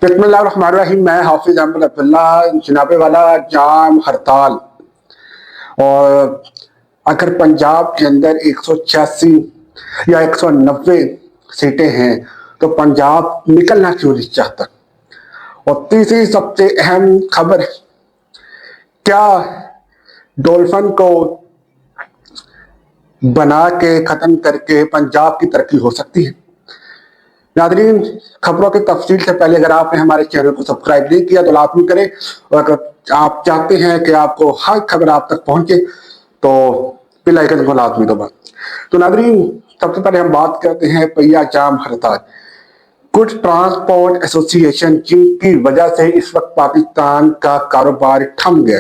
बिस्मिल्लाहिर्रहमानिर्रहीम। मैं हाफिज अहमद अब्दुल्ला। जनाबे वाला जाम हड़ताल, और अगर पंजाब के अंदर 186 या 190 सीटें हैं तो पंजाब निकलना क्यों नहीं चाहता। और तीसरी सबसे अहम खबर, क्या डॉल्फिन को बना के खत्म करके पंजाब की तरक्की हो सकती है। नादरीन, खबरों की तफसील से पहले अगर आपने हमारे चैनल को सब्सक्राइब नहीं किया तो लाजमी करें, और अगर आप चाहते हैं कि आपको हर खबर आप तक पहुंचे तो बेल आइकन को लाजमी दबाएं। तो नादरीन, सबसे पहले हम बात करते हैं पहिया जाम हड़ताल। गुड्स ट्रांसपोर्ट एसोसिएशन, जिनकी वजह से इस वक्त पाकिस्तान का कारोबार थम गया,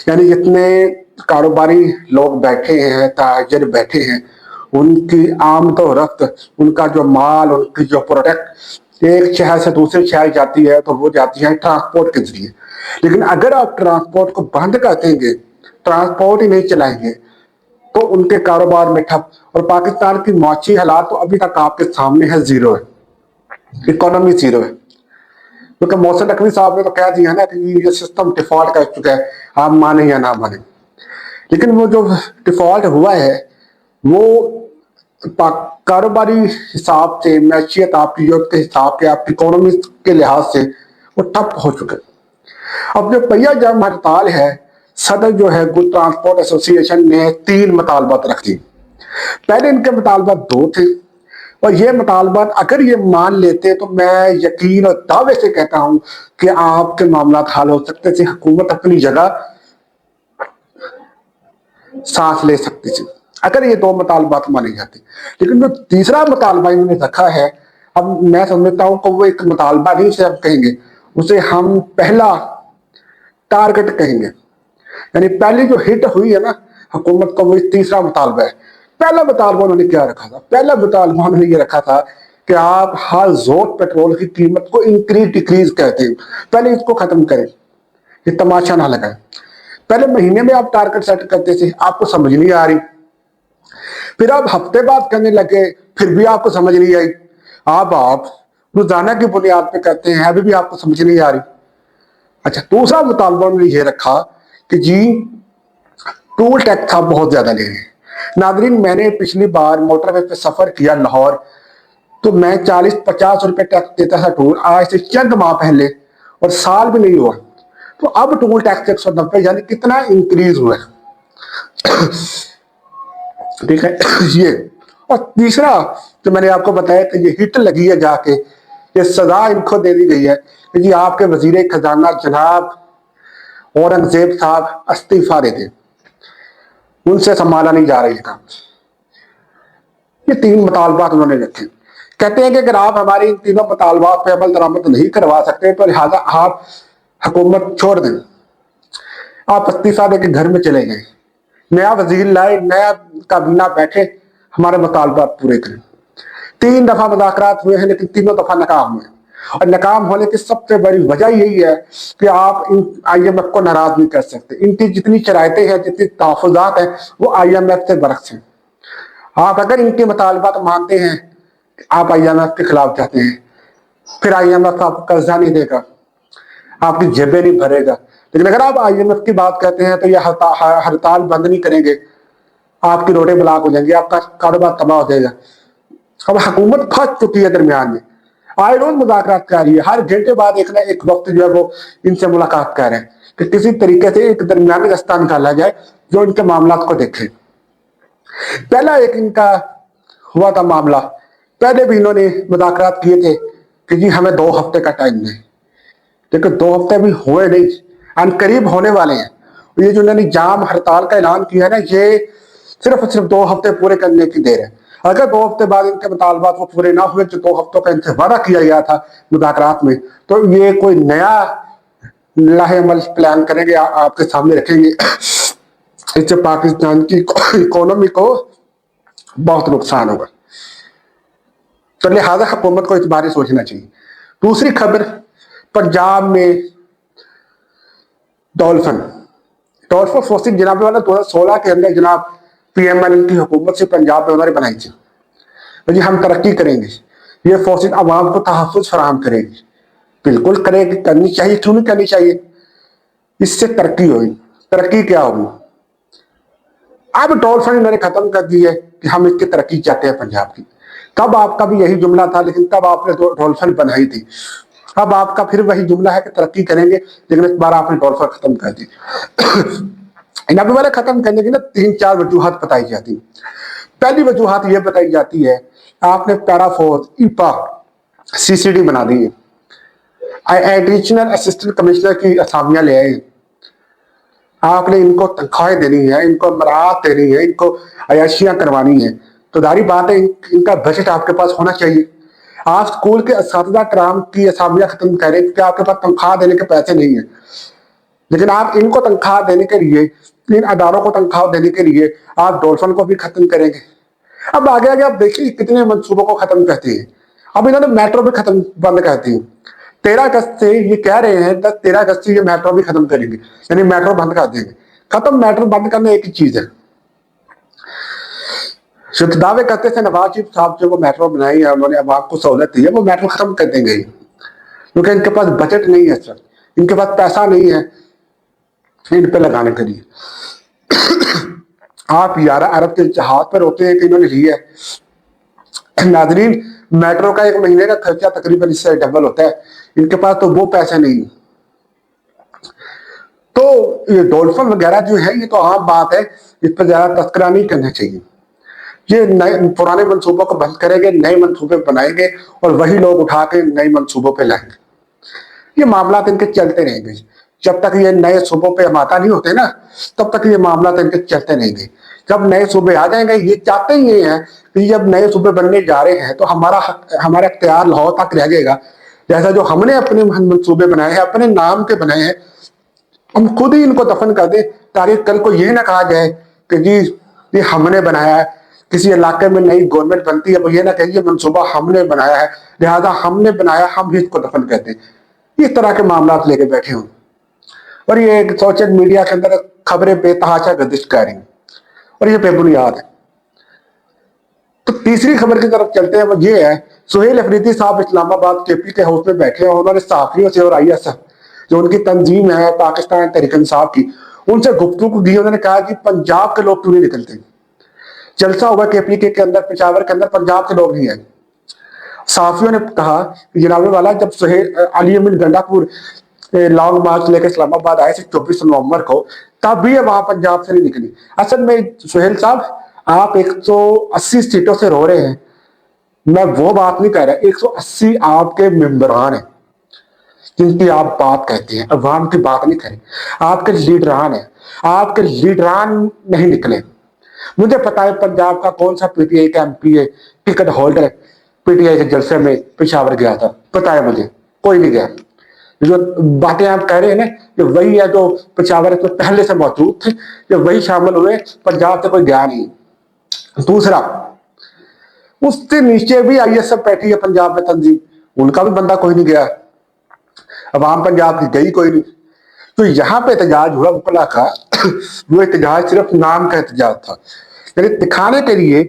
यानी जितने कारोबारी लोग बैठे हैं, ताजर बैठे हैं, उनकी आमद और रफ्त, उनका जो माल, उनकी जो प्रोडक्ट एक शहर से दूसरे शहर जाती है तो वो जाती है ट्रांसपोर्ट के जरिए। लेकिन अगर आप ट्रांसपोर्ट को बंद कर देंगे, ट्रांसपोर्ट ही नहीं चलाएंगे, तो उनके कारोबार में ठप। और पाकिस्तान की माशी हालात तो अभी तक आपके सामने है, जीरो है, इकोनॉमी जीरो है। क्योंकि मोहसिन नकवी साहब ने तो कह दिया ना कि ये सिस्टम डिफॉल्ट कर चुका है, आप माने या ना माने। लेकिन वो जो डिफॉल्ट हुआ है वो कारोबारी हिसाब से, मैशियत आपकी यूथ के हिसाब से, आपकी इकोनॉमी के लिहाज से वो ठप हो चुके। अब जो पहिया जाम हड़ताल है, सदर जो है गुड ट्रांसपोर्ट एसोसिएशन ने 3 मुतालबात रख दी। पहले इनके मुतालबात 2 थे, और ये मुतालबात अगर ये मान लेते तो मैं यकीन और दावे से कहता हूं कि आपके मामला हल हो सकते थे, हुकूमत अपनी जगह सांस ले सकती थी अगर ये 2 मुतालबात माने जाते। लेकिन जो तीसरा मुतालबा इन्होंने रखा है, अब मैं समझता हूं कि वो एक मुतालबा नहीं से अब कहेंगे, उसे हम पहला टारगेट कहेंगे। यानी पहली जो हिट हुई है ना हुकूमत को, वो तीसरा मुतालबा है। पहला मुतालबा उन्होंने क्या रखा था? पहला मुतालबा उन्होंने ये रखा था कि आप हर जोत पेट्रोल की कीमत को इंक्रीज डिक्रीज कहते हैं, पहले इसको खत्म करें, ये तमाशा ना लगाए। पहले महीने में आप टारगेट सेट करते थे, आपको समझ नहीं आ रही। फिर आप हफ्ते बाद करने लगे, फिर भी आपको समझ नहीं आई। आप रोजाना की बुनियाद पे करते हैं, अभी भी आपको समझ नहीं आ रही। अच्छा, दूसरा मुतालबा उन्होंने ये रखा कि जी टोल टैक्स आप बहुत ज्यादा ले रहे हैं। नादरीन, मैंने पिछली बार मोटरवे पे सफर किया लाहौर, तो मैं 40-50 रुपए टैक्स देता था टोल, आज से चंद माह पहले, और साल भी नहीं हुआ, तो अब टोल टैक्स 190, यानी कितना इंक्रीज हुआ है। ठीक है ये। और तीसरा जो मैंने आपको बताया कि ये हिट लगी है जाके, ये सजा इनको दे दी गई है कि जी आपके वजीर खजाना जनाब औरंगजेब साहब इस्तीफा दे दें, उनसे संभाला नहीं जा रही है काम। ये 3 मुतालबात उन्होंने रखे। कहते हैं कि अगर आप हमारी इन तीनों मुतालबात पर अमल दरामद नहीं करवा सकते तो लिहाजा आप हुकूमत छोड़ दें। आप इस्तीफा दे के घर में चले गए, नया वजीर लाए, नया काबीना बैठे, हमारे मुतालबात पूरे करें। 3 दफा मुज़ाकरात हुए हैं, लेकिन तीनों दफा नाकाम हुए। और नाकाम होने की सबसे बड़ी वजह यही है कि आप इन IMF को नाराज नहीं कर सकते। इनकी जितनी शरायतें हैं, जितनी तहफ़्फ़ुज़ात हैं, वो IMF से बरक्स हैं। आप अगर इनके मुतालबात मानते हैं, आप IMF के खिलाफ जाते हैं, फिर IMF आपको कर्जा नहीं देगा, आपकी जेबें नहीं भरेगा। लेकिन अगर आप IMF की बात करते हैं तो ये हड़ताल बंद नहीं करेंगे, आपकी रोडें ब्लॉक हो जाएंगी, आपका कारोबार तबाह हो जाएगा। अब हुकूमत फंस चुकी है दरमियान में, आए रोज मुज़ाकरात कर रही है, हर घंटे बाद एक ना एक वक्त जो है वो इनसे मुलाकात कर रहे हैं कि किसी तरीके से एक दरमियानी रास्ता निकाला जाए जो इनके मामला को देखे। पहला एक इनका हुआ था मामला, पहले भी इन्होंने मुज़ाकरात किए थे कि जी हमें 2 हफ्ते का टाइम दें, लेकिन 2 हफ्ते भी हुए नहीं, अनकरीब होने वाले हैं। ये जो इन्होंने जाम हड़ताल का ऐलान किया है ना, ये सिर्फ 2 हफ्ते पूरे करने की देर है। अगर 2 हफ्ते बाद इनके मुतालबात वो पूरे ना हुए, जो 2 हफ्तों का इनसे वादा किया गया था मुज़ाकरात में, तो ये कोई नया लाहेअमल प्लान करेंगे, आपके सामने रखेंगे। इससे पाकिस्तान की इकोनॉमी को बहुत नुकसान होगा, तो लिहाजा हुकूमत को इस बारे सोचना चाहिए। दूसरी खबर, पंजाब में डॉल्फिन फोर्सेज जनाब वाला 2016 के अंदर जनाब PMN की हुकूमत से पंजाब में उन्होंने बनाई थी, तो जी हम तरक्की करेंगे, ये फोर्सेज आवाम को तहफ़्फ़ुज़ फराहम करेगी। बिल्कुल करेगी, करनी चाहिए, क्यों नहीं करनी चाहिए। इससे तरक्की होगी। तरक्की क्या होगी? अब टोल फंड मैंने खत्म कर दी है कि हम इसकी तरक्की चाहते हैं पंजाब की। तब आपका भी यही जुमला था, लेकिन तब आपने टोल फंड बनाई थी। अब आपका फिर वही जुमला है कि तरक्की करेंगे, लेकिन इस बार आपने टोल फंड खत्म कर दी। नब्बे वाले खत्म करने की ना 3-4 वजूहत बताई जाती। पहली वजूहत यह बताई जाती है, आपने पैरा फोर्स ईपा सीसीडी बना दी है, एडिशनल असिस्टेंट कमिश्नर की असामियां ले आए। आपने इनको तनख्वाहें देनी है, इनको मराहत देनी है, इनको अयाशियां करवानी है, तो जारी बात है इनका बजट आपके पास होना चाहिए। आप स्कूल के असातिज़ा कराम की असामियां खत्म करें क्योंकि आपके पास तनख्वाह देने के पैसे नहीं है, लेकिन आप इनको तनख्वाह देने के लिए, इन अदारों को तनख्वाह देने के लिए आप डॉल्फिन को भी खत्म करेंगे। अब आगे आगे आप देखिए कितने मंसूबों को खत्म करते हैं। अब इन्होंने मेट्रो भी खत्म बंद कर दी। 13 अगस्त से ये कह रहे हैं, 13 अगस्त से ये मेट्रो भी खत्म करेंगे, यानी मेट्रो बंद कर देंगे। खत्म मेट्रो बंद करने एक ही चीज है, सिर्फ दावे करते थे नवाज शरीफ साहब जो वो मेट्रो बनाई है, उन्होंने अब आपको सहूलत दी है, वो मेट्रो खत्म कर देंगे क्योंकि इनके पास बजट नहीं है सर, इनके पास पैसा नहीं है इन पे लगाने के लिए। आप 11 अरब के जहाज पर होते हैं कि इन्होंने ली है। नाजरीन, मेट्रो का 1 महीने का खर्चा तकरीबन इससे डबल होता है, इनके पास तो वो पैसे नहीं। तो ये डॉल्फिन वगैरह जो है ये तो आम बात है, इस पर ज्यादा तस्करा नहीं करना चाहिए। ये नए पुराने मंसूबों को बंद करेंगे, नए मंसूबे बनाएंगे और वही लोग उठा के नए मंसूबों पे लाएंगे। ये मामला इनके चलते रहेंगे जब तक ये नए सूबों पे अमाता नहीं होते ना, तब तक ये मामला इनके चलते रहेंगे। जब नए सूबे आ जाएंगे, ये चाहते ही ये हैं कि जब नए सूबे बनने जा रहे हैं तो हमारा इख्तियार लाहौर तक रह जाएगा। जैसा जो हमने अपने मंसूबे बनाए हैं, अपने नाम के बनाए हैं, हम खुद ही इनको दफन कर दें ताकि कल को ये ना कहा जाए कि जी ये हमने बनाया है। किसी इलाके में नई गवर्नमेंट बनती है, वो ये ना कहिए मनसूबा हमने बनाया है, लिहाजा हमने बनाया, हम ही इसको दफन कर दें। इस तरह के मामला लेके बैठे हूं और ये सोशल मीडिया के अंदर खबरें बेतहाशा गर्दिश कर रही हैं और ये बेबुनियाद है। तो तीसरी खबर की तरफ चलते हैं, वो ये है, सुहेल अफरीदी साहब इस्लामाबाद केपी के हाउस में बैठे हैं। उन्होंने सहाफियों से और ISF जो उनकी तंजीम है पाकिस्तान तहरीक इंसाफ की, उनसे गुफ्तगू की। उन्होंने कहा कि पंजाब के लोग क्यों नहीं निकलते। जलसा हुआ KPK के अंदर, पेशावर के अंदर, पंजाब के लोग नहीं आए। सहाफियों ने कहा कि जनाबे वाला, जब सुहेल अली अमीन गंडापुर लॉन्ग मार्च लेकर इस्लामाबाद आए थे 24 नवंबर को, तब भी वहां पंजाब से नहीं निकली। असल में सुहेल साहब, आप 180 सीटों से रो रहे हैं, मैं वो बात नहीं कह रहा। 180 आपके मेंबरान हैं जिनकी आप बात कहते हैं, अवाम की बात नहीं करें। आपके लीडरान है, आपके लीडरान नहीं निकले। मुझे पता है पंजाब का कौन सा PTI का MP है, टिकट होल्डर PTI के जलसे में पेशावर गया था, पता है मुझे, कोई नहीं गया। जो बातें आप कह रहे हैं ना, कि वही है जो पेशावर तो पहले से मौजूद थे, जो वही शामिल हुए, पंजाब से कोई गया नहीं। दूसरा, उससे नीचे भी ISF बैठी है पंजाब में तंजीम, उनका भी बंदा कोई नहीं गया। अवाम पंजाब की गई कोई नहीं। तो यहाँ पे एहतजाज हुआ वकला का, वो एहतजाज सिर्फ नाम का एहतजाज था, यानी दिखाने के लिए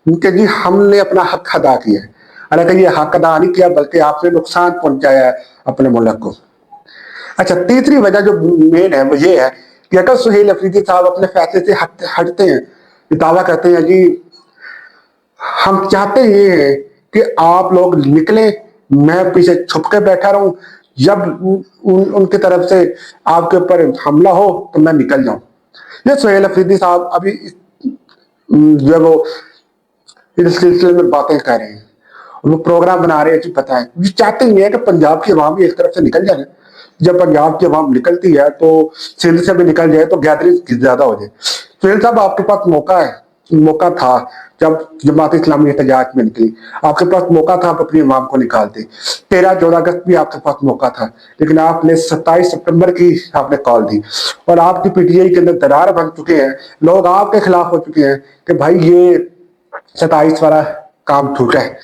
कि जी हमने अपना हक अदा किया है। हालांकि ये हक अदा नहीं किया, बल्कि आपने नुकसान पहुंचाया है अपने मुल्क को। अच्छा, तीसरी वजह जो मेन है वो ये है कि अगर सुहेल अफरीदी साहब अपने फैसले से हटते हैं, दावा करते हैं जी हम चाहते ये हैं कि आप लोग निकले, मैं पीछे छुप के बैठा रहूं, जब उनकी तरफ से आपके ऊपर हमला हो तो मैं निकल जाऊं। ये सुहेल अफरीदी साहब अभी जो है वो इस सिलसिले में बातें कर रहे हैं, वो प्रोग्राम बना रहे हैं कि पता है, ये चाहते ही है कि पंजाब की अवाम भी एक तरफ से निकल जाए। जब पंजाब की अवाम निकलती है तो सिंध से भी निकल जाए तो गैदरिंग ज्यादा हो जाए। सुहेल साहब, आपके पास मौका था जब जमात इस्लामी एहतजाज में निकली, आपके पास मौका था आप अपनी अवाम को निकालते। 13-14 अगस्त भी आपके पास मौका था, लेकिन आपने 27 सितंबर की आपने कॉल दी और आपकी PTI के अंदर दरार बन चुके हैं, लोग आपके खिलाफ हो चुके हैं कि भाई ये 27 वाला काम छूटा है।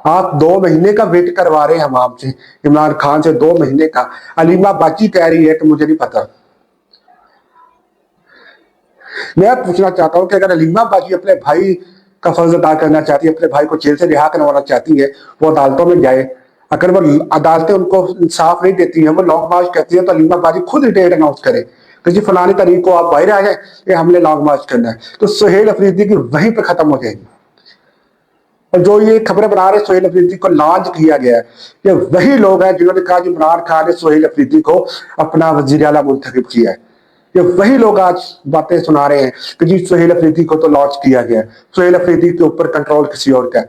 आप 2 महीने का वेट करवा रहे हैं अवाम से, इमरान खान से 2 महीने का। अलीमा बाची कह रही है कि मुझे नहीं पता। मैं पूछना चाहता हूं कि अगर अलीमा बाजी अपने भाई का फर्ज अदा करना चाहती है, अपने भाई को जेल से रिहा करवाना चाहती है, वो अदालतों में जाए, अगर वो अदालतें उनको इंसाफ नहीं देती हैं, वो लॉन्ग मार्च कहती है, तो अलीमा बाजी खुद डेट अनाउंस करे कि जी फलानी तारीख को आप बाहर आ जाए, ये हमने लॉन्ग मार्च करना है, तो सुहेल अफरीदी की वहीं पे खत्म हो जाएगी। और जो ये खबरें बना रहे सुहेल अफरीदी को लॉन्च किया गया है, ये वही लोग हैं जिन्होंने कहा कि इमरान खान ने सुहेल अफरीदी को अपना वजीर आला मुंतखब किया है। ये वही लोग आज बातें सुना रहे हैं कि जी सुहेल अफरीदी को तो लॉन्च किया गया है, सुहेल अफरीदी के ऊपर कंट्रोल किसी और का है।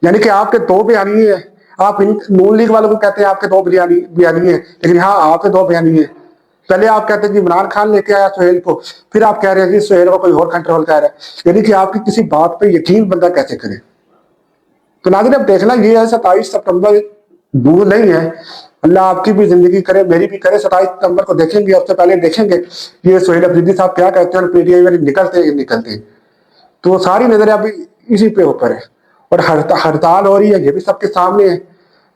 यानी कि आपके दो बयानी है। आप इन नून लीग वालों को कहते हैं आपके दो बयानी है, लेकिन हाँ आपके दो बयानी है। पहले आप कहते हैं कि इमरान खान लेके आया सुहेल को, फिर आप कह रहे हैं कि सुहेल को कोई और कंट्रोल कर रहा है। यानी कि आपकी किसी बात पे यकीन बंदा कैसे करे। तो नाज़रीन अब देखना ये है, 27 सितंबर दूर नहीं है। अल्लाह आपकी भी जिंदगी करे, मेरी भी करे। 27 सितंबर को देखेंगे, उससे पहले देखेंगे ये सुहेल अफरीदी साहब क्या कहते हैं और पीटीआई वाले निकलते हैं। तो सारी नजरें अभी इसी पे ऊपर है। और हड़ताल हो रही है, ये भी सबके सामने है।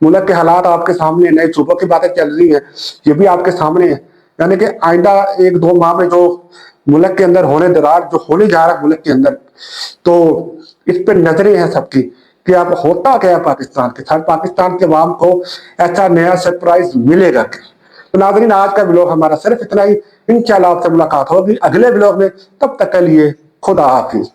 मुल्क के हालात आपके सामने, नए सूबों की बातें चल रही है, ये भी आपके सामने है। यानी कि आइंदा 1-2 माह में जो मुल्क के अंदर होने दरार जो होने जा रहा है मुल्क के अंदर, तो इस पर नजरें हैं सबकी कि अब होता क्या है पाकिस्तान के साथ, पाकिस्तान के अवाम को ऐसा नया सरप्राइज मिलेगा क्या। तो नाज़रीन आज का ब्लॉग हमारा सिर्फ इतना ही। इंशाल्लाह आपसे मुलाकात होगी अगले ब्लॉग में, तब तक के लिए खुदा हाफिज।